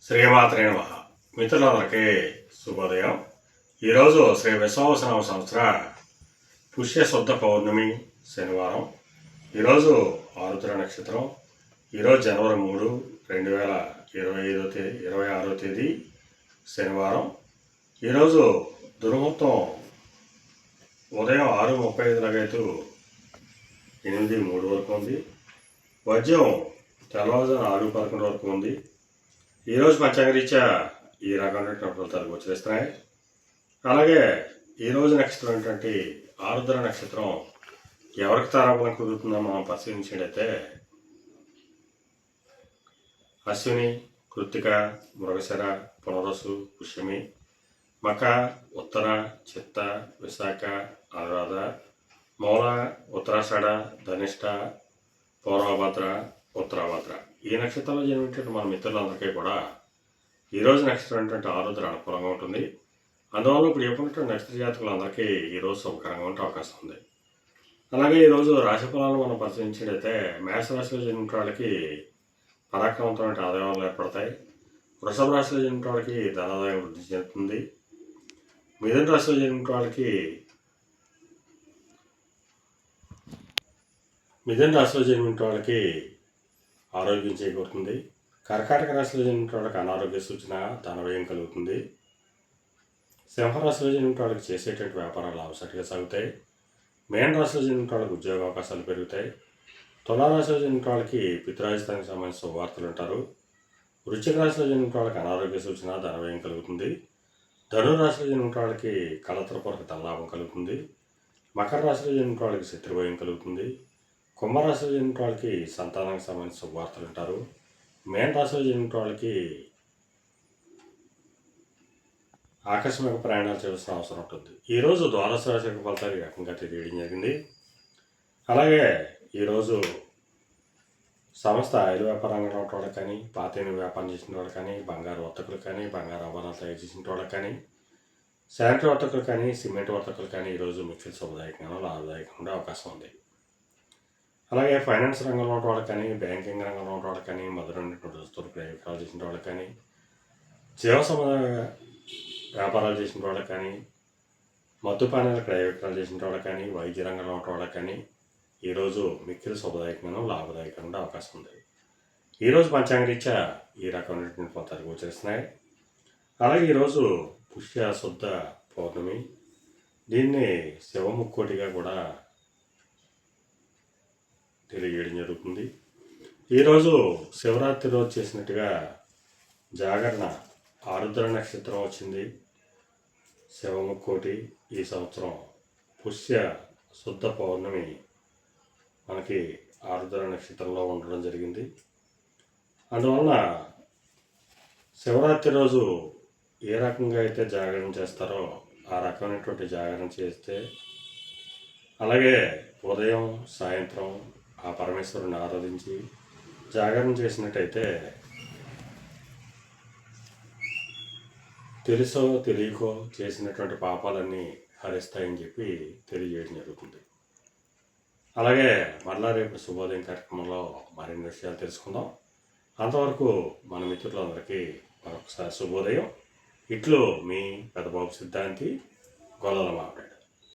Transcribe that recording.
శ్రీమాత్రే నమః. మిత్రులందరికీ శుభోదయం. ఈరోజు శ్రీ విశ్వావసనామ సంవత్సర పుష్య శుద్ధ పౌర్ణమి శనివారం. ఈరోజు ఆరుద్ర నక్షత్రం. ఈరోజు జనవరి 3, 2026 తేదీ శనివారం. ఈరోజు దుర్ముహూర్తం ఉదయం 6:35 8:03 వరకు ఉంది. వజ్యం తెల్లవారుజామున 6:11 వరకు ఉంది. ఈరోజు పంచాంగరీత్యా ఈ రకమైనటువంటి ఫలితాలు గోచరిస్తున్నాయి. అలాగే ఈరోజు నక్షత్రం ఏంటంటే ఆరుద్ర నక్షత్రం ఎవరికి తారాబలం కుదురుతుందో మనం పరిశీలించినట్టయితే అశ్విని, కృత్తిక, మృగశిర, పునరసు, పుష్యమి, మక, ఉత్తర, చిత్త, విశాఖ, అనురాధ, మూల, ఉత్తరాషాఢ, ధనిష్ట, పూర్వభద్ర, ఉత్తరాభద్ర ఈ నక్షత్రంలో జన్మించిన మన మిత్రులందరికీ కూడా ఈరోజు నక్షత్రం ఏంటంటే ఆరుద్ర అనుకూలంగా ఉంటుంది. అందువల్ల ఇప్పుడు చెప్పినటువంటి నక్షత్ర జాతకులందరికీ ఈరోజు శుభకరంగా ఉండే అవకాశం ఉంది. అలాగే ఈరోజు రాశి ఫలాలను మనం పరిశీలించినట్లయితే మేషరాశిలో జన్మించిన వాళ్ళకి పరాక్రమంతో ఆదాయాలు ఏర్పడతాయి. వృషభ రాశిలో జన్మించిన వాళ్ళకి ధనాదాయం వృద్ధి చెందుతుంది. మిథున రాశిలో జన్మించిన వాళ్ళకి ఆరోగ్యం చేకూరుతుంది. కర్కాటక రాశిలో జన్మించిన వాళ్ళకి అనారోగ్య సూచన, ధనవ్యయం కలుగుతుంది. సింహరాశిలో జన్మించిన వాళ్ళకి చేసేటువంటి వ్యాపారాలు లాభసాటిగా సాగుతాయి. మేన రాశిలో జన్మించిన వాళ్ళకి ఉద్యోగ అవకాశాలు పెరుగుతాయి. తులారాశిలో జన్మించిన వాళ్ళకి పితృరాజధానికి సంబంధించిన శుభవార్తలు ఉంటారు. వృశ్చిక రాశిలో జన్మించిన వాళ్ళకి అనారోగ్య సూచన, ధనవ్యయం కలుగుతుంది. ధనురాశిలో జన్మించిన వాళ్ళకి కలత్రపూర్వక ధనలాభం కలుగుతుంది. మకర రాశిలో జన్మించిన వాళ్ళకి శత్రుభయం కలుగుతుంది. కుంభరాశిలో జన్మించిన వాళ్ళకి సంతానానికి సంబంధించిన శుభవార్తలు ఉంటారు. మేన రాశిలో జన్మించిన వాళ్ళకి ఆకస్మిక ప్రయాణాలు చేయాల్సిన అవసరం ఉంటుంది. ఈరోజు ద్వాదశ రాశి యొక్క ఫలితాలు ఈ రకంగా తెలియడం జరిగింది. అలాగే ఈరోజు సంస్థ ఆయిల్ వ్యాపార రంగంలో ఉన్న వాళ్ళకి కానీ, పాతేని వ్యాపారం చేసిన వాళ్ళకి కానీ, బంగారు వర్తకులు కానీ, బంగారు ఆభరణాలు తయారు చేసిన వాళ్ళకి కానీ, శానిటరీ వర్తకులు కానీ, సిమెంట్ వర్తకులు కానీ ఈరోజు మిక్కిలి శుభదాయకంగా లాభదాయకంగా అవకాశం ఉంది. అలాగే ఫైనాన్స్ రంగంలో ఉన్న వాళ్ళకి కానీ, బ్యాంకింగ్ రంగంలో ఉన్న వాళ్ళకి కానీ, మొదలైనటువంటి వస్తువులు ప్రయోగాలు చేసిన వాళ్ళకి కానీ, జీవ సంబంధ వ్యాపారాలు చేసిన వాళ్ళకి కానీ, మద్దుపానాల క్రయ విక్రయాలు చేసిన వాళ్ళకి కానీ, వైద్య రంగంలో ఉన్న వాళ్ళకి కానీ ఈరోజు మిక్కిలి శుభదాయకంగా లాభదాయకంగా అవకాశం ఉంది. ఈరోజు పంచాంగరీత్యా ఈ రకమైనటువంటి ఫలితాలు గోచరిస్తున్నాయి. అలాగే ఈరోజు పుష్య శుద్ధ పౌర్ణమి. దీన్ని శివముక్కోటిగా కూడా తెలియజేయడం జరుగుతుంది. ఈరోజు శివరాత్రి రోజు చేసినట్టుగా జాగరణ ఆరుద్ర నక్షత్రం వచ్చింది. శివముక్కోటి ఈ సంవత్సరం పుష్య శుద్ధ పౌర్ణమి మనకి ఆరుద్ర నక్షత్రంలో ఉండడం జరిగింది. అందువలన శివరాత్రి రోజు ఏ రకంగా అయితే జాగరణ చేస్తారో ఆ రకమైనటువంటి జాగరణ చేస్తే, అలాగే ఉదయం సాయంత్రం ఆ పరమేశ్వరుని ఆరాధించి జాగరణ చేసినట్టయితే తెలుసో తెలియకో చేసినటువంటి పాపాలన్నీ హరిస్తాయని చెప్పి తెలియజేయడం జరుగుతుంది. అలాగే మరలా రేపు శుభోదయం కార్యక్రమంలో మరిన్ని విషయాలు తెలుసుకుందాం. అంతవరకు మన మిత్రులందరికీ మరొకసారి శుభోదయం. ఇట్లు మీ పెద్దబాబు సిద్ధాంతి, గొల్లల మామిడి.